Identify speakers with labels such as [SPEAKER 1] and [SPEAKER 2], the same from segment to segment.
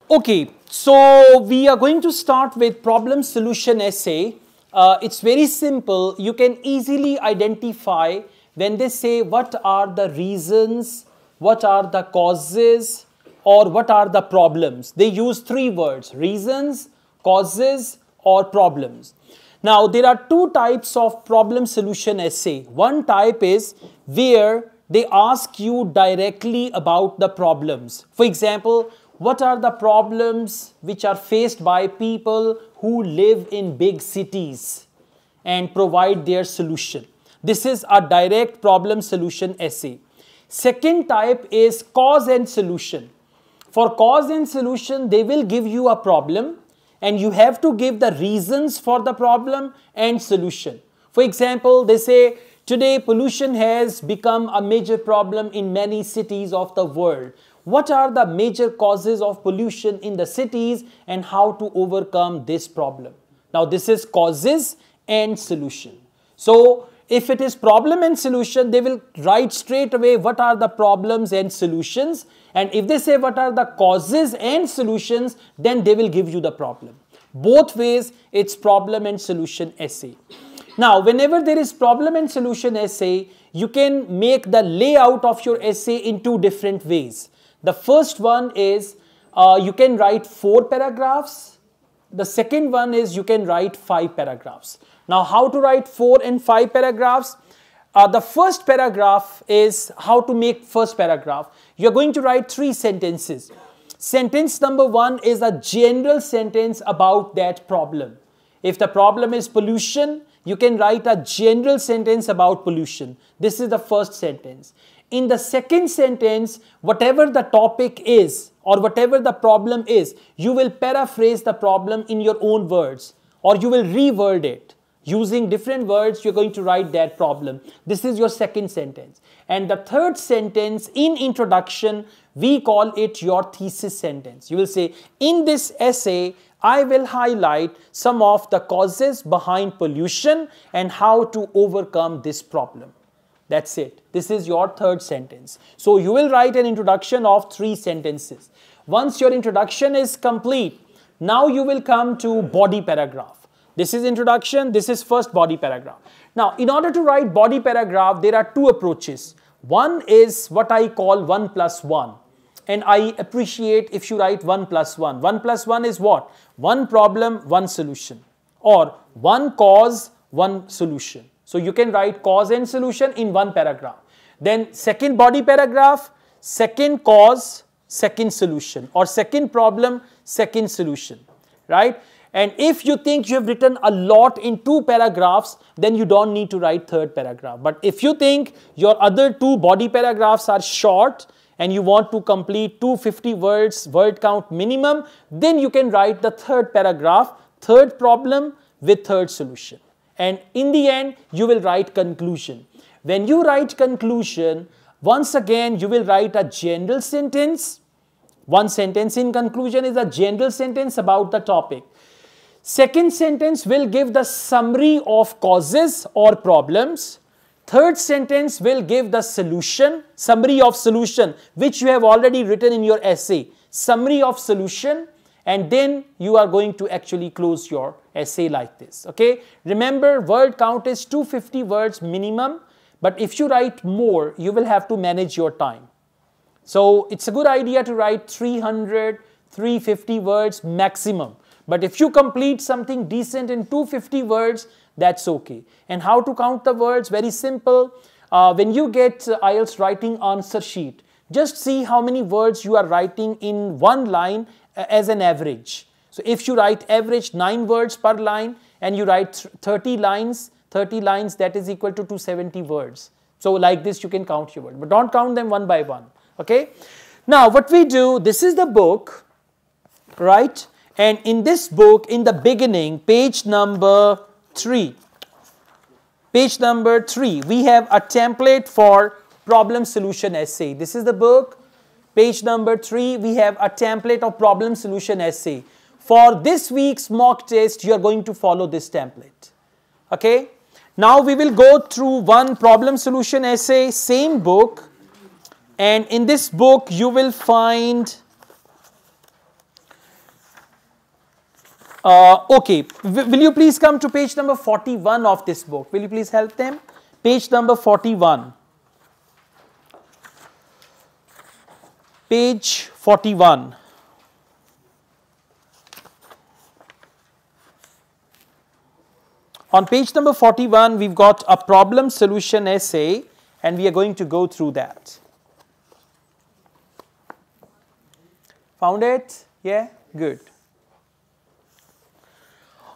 [SPEAKER 1] Okay, so we are going to start with problem solution essay. It's very simple. You can easily identify when they say what are the reasons, what are the causes, or what are the problems. They use three words: reasons, causes, or problems. Now, there are two types of problem solution essay. One type is where they ask you directly about the problems. For example, what are the problems which are faced by people who live in big cities, and provide their solution. This is a direct problem solution essay. Second type is cause and solution. For cause and solution, they will give you a problem and you have to give the reasons for the problem and solution. For example, they say today pollution has become a major problem in many cities of the world. What are the major causes of pollution in the cities and how to overcome this problem? Now, this is causes and solution. So, if it is problem and solution, they will write straight away what are the problems and solutions. And if they say what are the causes and solutions, then they will give you the problem. Both ways, it's problem and solution essay. Now, whenever there is problem and solution essay, you can make the layout of your essay in two different ways. The first one is you can write 4 paragraphs. The second one is you can write 5 paragraphs. Now, how to write 4 and 5 paragraphs? The first paragraph is how to make first paragraph. You are going to write 3 sentences. Sentence number 1 is a general sentence about that problem. If the problem is pollution, you can write a general sentence about pollution. This is the first sentence. In the second sentence, whatever the topic is or whatever the problem is, you will paraphrase the problem in your own words or you will reword it. Using different words, you're going to write that problem. This is your second sentence. And the third sentence in introduction, we call it your thesis sentence. You will say, in this essay, I will highlight some of the causes behind pollution and how to overcome this problem. That's it. This is your third sentence. So you will write an introduction of 3 sentences. Once your introduction is complete, now you will come to body paragraph. This is introduction, this is first body paragraph. Now, in order to write body paragraph, there are 2 approaches. One is what I call 1 plus 1. And I appreciate if you write 1 plus 1. 1 plus 1 is what? 1 problem, 1 solution. Or 1 cause, 1 solution. So you can write cause and solution in 1 paragraph. Then second body paragraph, second cause, second solution. Or second problem, second solution. Right? And if you think you have written a lot in 2 paragraphs, then you don't need to write third paragraph. But if you think your other 2 body paragraphs are short and you want to complete 250 words, word count minimum, then you can write the third paragraph, third problem with third solution. And in the end, you will write conclusion. When you write conclusion, once again, you will write a general sentence. One sentence in conclusion is a general sentence about the topic. Second sentence will give the summary of causes or problems. Third sentence will give the solution, summary of solution, which you have already written in your essay. Summary of solution, and then you are going to actually close your essay like this. Okay? Remember, word count is 250 words minimum, but if you write more, you will have to manage your time. So it's a good idea to write 300, 350 words maximum. But if you complete something decent in 250 words, that's okay. And how to count the words? Very simple. When you get IELTS writing answer sheet, just see how many words you are writing in one line as an average. So if you write average 9 words per line and you write 30 lines, that is equal to 270 words. So like this you can count your words. But don't count them one by one. Okay? Now what we do, this is the book, right? And in this book, in the beginning, page number 3, we have a template for problem solution essay. This is the book. Page number 3, we have a template of problem solution essay. For this week's mock test, you are going to follow this template. Okay? Now we will go through one problem solution essay, same book. And in this book, you will find Okay, will you please come to page number 41 of this book? Will you please help them? Page number 41. Page 41. On page number 41, we've got a problem solution essay, and we are going to go through that. Found it? Yeah? Good.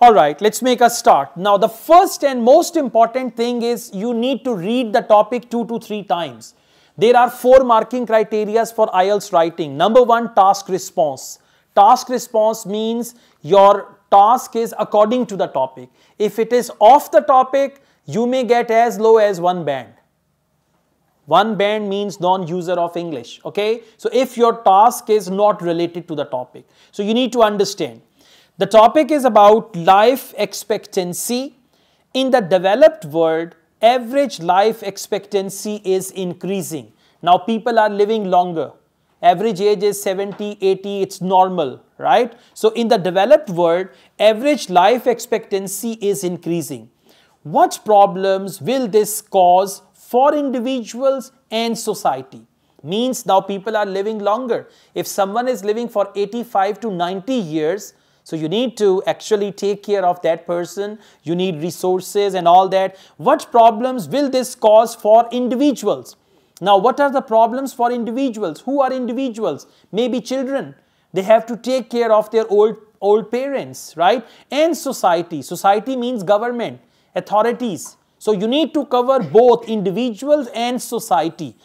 [SPEAKER 1] Alright, let's make a start. Now, the first and most important thing is you need to read the topic 2 to 3 times. There are 4 marking criteria for IELTS writing. Number 1, task response. Task response means your task is according to the topic. If it is off the topic, you may get as low as 1 band. 1 band means non-user of English, okay? So, if your task is not related to the topic. So, you need to understand. The topic is about life expectancy. In the developed world, average life expectancy is increasing. Now, people are living longer. Average age is 70, 80, it's normal, right? So, in the developed world, average life expectancy is increasing. What problems will this cause for individuals and society? Means now people are living longer. If someone is living for 85 to 90 years, so you need to actually take care of that person, you need resources and all that. What problems will this cause for individuals? Now, what are the problems for individuals? Who are individuals? Maybe children. They have to take care of their old parents, right? And society. Society means government, authorities. So, you need to cover both individuals and society.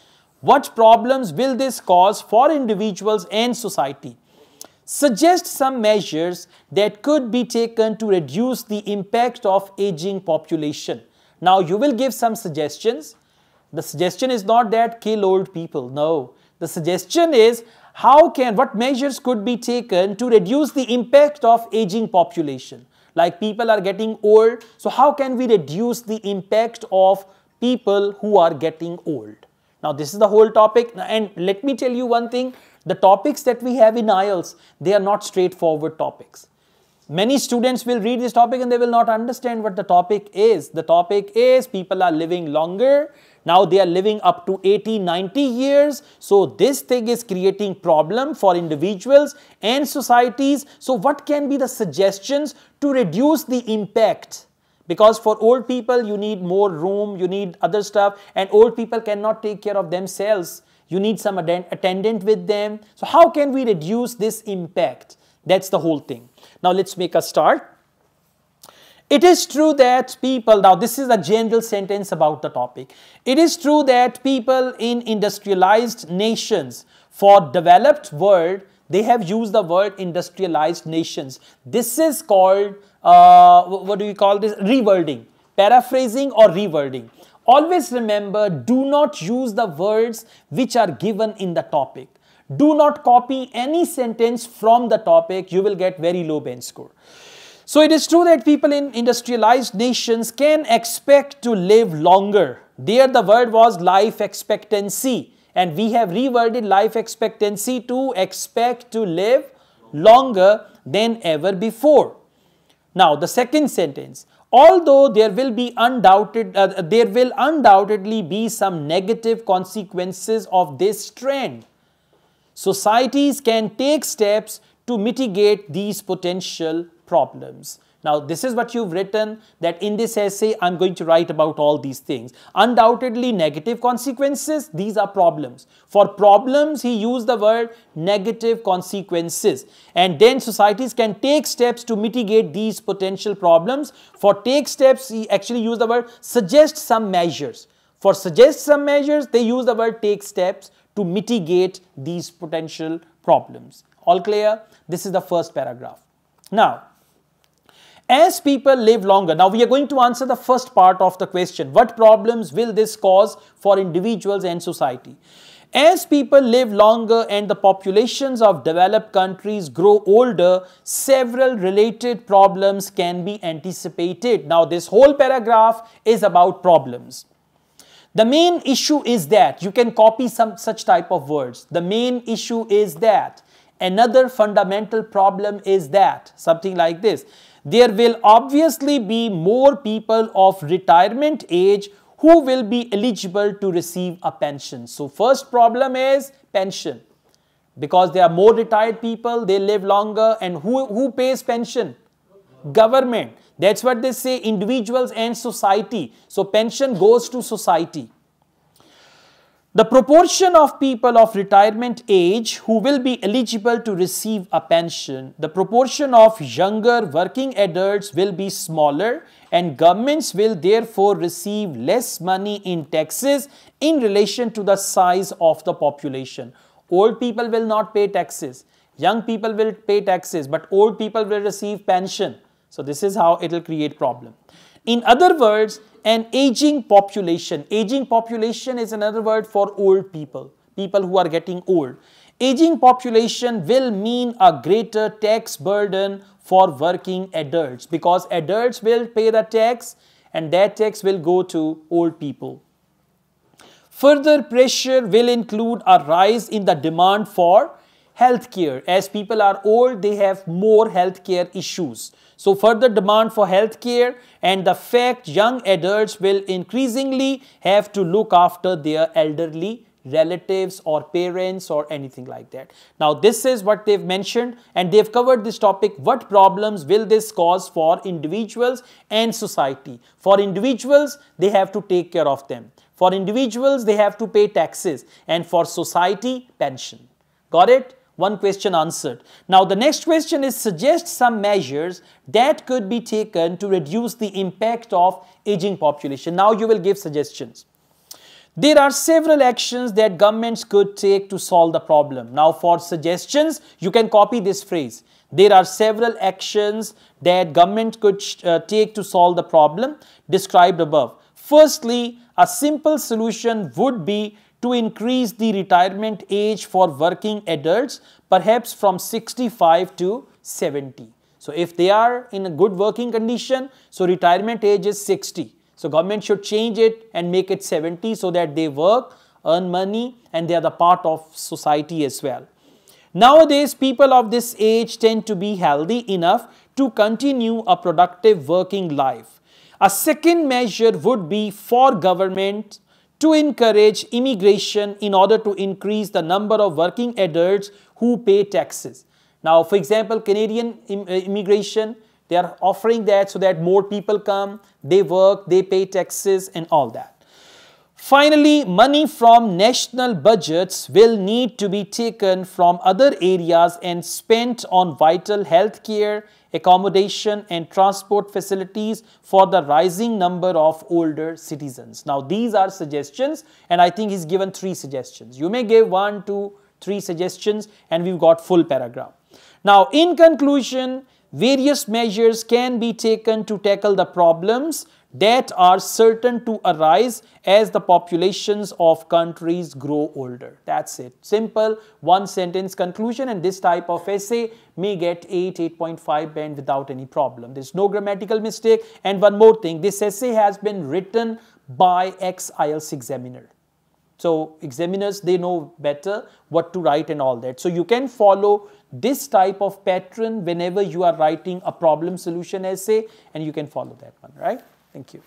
[SPEAKER 1] What problems will this cause for individuals and society? Suggest some measures that could be taken to reduce the impact of aging population. Now, you will give some suggestions. The suggestion is not that kill old people. No. The suggestion is what measures could be taken to reduce the impact of aging population. Like people are getting old. So, how can we reduce the impact of people who are getting old? Now, this is the whole topic. And let me tell you one thing. The topics that we have in IELTS, they are not straightforward topics. Many students will read this topic and they will not understand what the topic is. The topic is people are living longer. Now they are living up to 80, 90 years. So this thing is creating problem for individuals and societies. So what can be the suggestions to reduce the impact? Because for old people, you need more room, you need other stuff, and old people cannot take care of themselves. You need some attendant with them. So how can we reduce this impact? That's the whole thing. Now let's make a start. It is true that people, now this is a general sentence about the topic. It is true that people in industrialized nations, for developed world, they have used the word industrialized nations. This is called, what do we call this? Rewording, paraphrasing or rewording. Always remember, do not use the words which are given in the topic. Do not copy any sentence from the topic. You will get very low bench score. So it is true that people in industrialized nations can expect to live longer. There the word was life expectancy. And we have reworded life expectancy to expect to live longer than ever before. Now the second sentence. Although there will undoubtedly be some negative consequences of this trend, societies can take steps to mitigate these potential problems. Now, this is what you've written, that in this essay, I'm going to write about all these things. Undoubtedly negative consequences, these are problems. For problems, he used the word negative consequences. And then societies can take steps to mitigate these potential problems. For take steps, he actually used the word suggest some measures. For suggest some measures, they use the word take steps to mitigate these potential problems. All clear? This is the first paragraph. Now, as people live longer, now we are going to answer the first part of the question. What problems will this cause for individuals and society? As people live longer and the populations of developed countries grow older, several related problems can be anticipated. Now, this whole paragraph is about problems. The main issue is that, you can copy some such type of words. The main issue is that another fundamental problem is that, something like this, there will obviously be more people of retirement age who will be eligible to receive a pension. So first problem is pension. Because there are more retired people, they live longer, and who pays pension? Government. That's what they say, individuals and society. So pension goes to society. The proportion of people of retirement age who will be eligible to receive a pension, the proportion of younger working adults will be smaller, and governments will therefore receive less money in taxes in relation to the size of the population. Old people will not pay taxes, young people will pay taxes, but old people will receive pension. So this is how it will create problem. In other words, an aging population. Aging population is another word for old people, people who are getting old. Aging population will mean a greater tax burden for working adults, because adults will pay the tax and that tax will go to old people. Further pressure will include a rise in the demand for healthcare. As people are old, they have more healthcare issues. So further demand for healthcare, and the fact young adults will increasingly have to look after their elderly relatives or parents or anything like that. Now this is what they've mentioned, and they've covered this topic. What problems will this cause for individuals and society? For individuals, they have to take care of them. For individuals, they have to pay taxes, and for society, pension. Got it? One question answered. Now the next question is, suggest some measures that could be taken to reduce the impact of aging population. Now you will give suggestions. There are several actions that governments could take to solve the problem. Now for suggestions, you can copy this phrase. There are several actions that government could take to solve the problem described above. Firstly, a simple solution would be to increase the retirement age for working adults, perhaps from 65 to 70. So if they are in a good working condition, so retirement age is 60. So government should change it and make it 70 so that they work, earn money, and they are the part of society as well. Nowadays, people of this age tend to be healthy enough to continue a productive working life. A second measure would be for government to encourage immigration in order to increase the number of working adults who pay taxes. Now, for example, Canadian immigration, they are offering that so that more people come, they work, they pay taxes and all that. Finally, money from national budgets will need to be taken from other areas and spent on vital health care, accommodation and transport facilities for the rising number of older citizens. Now these are suggestions, and I think he's given 3 suggestions. You may give 1, 2, 3 suggestions and we've got full paragraph. Now in conclusion, various measures can be taken to tackle the problems that are certain to arise as the populations of countries grow older. That's it. Simple, one sentence conclusion, and this type of essay may get 8, 8.5 band without any problem. There's no grammatical mistake. And one more thing, this essay has been written by ex-IELTS examiner. So examiners, they know better what to write and all that. So you can follow this type of pattern whenever you are writing a problem solution essay, and you can follow that one, right? Thank you.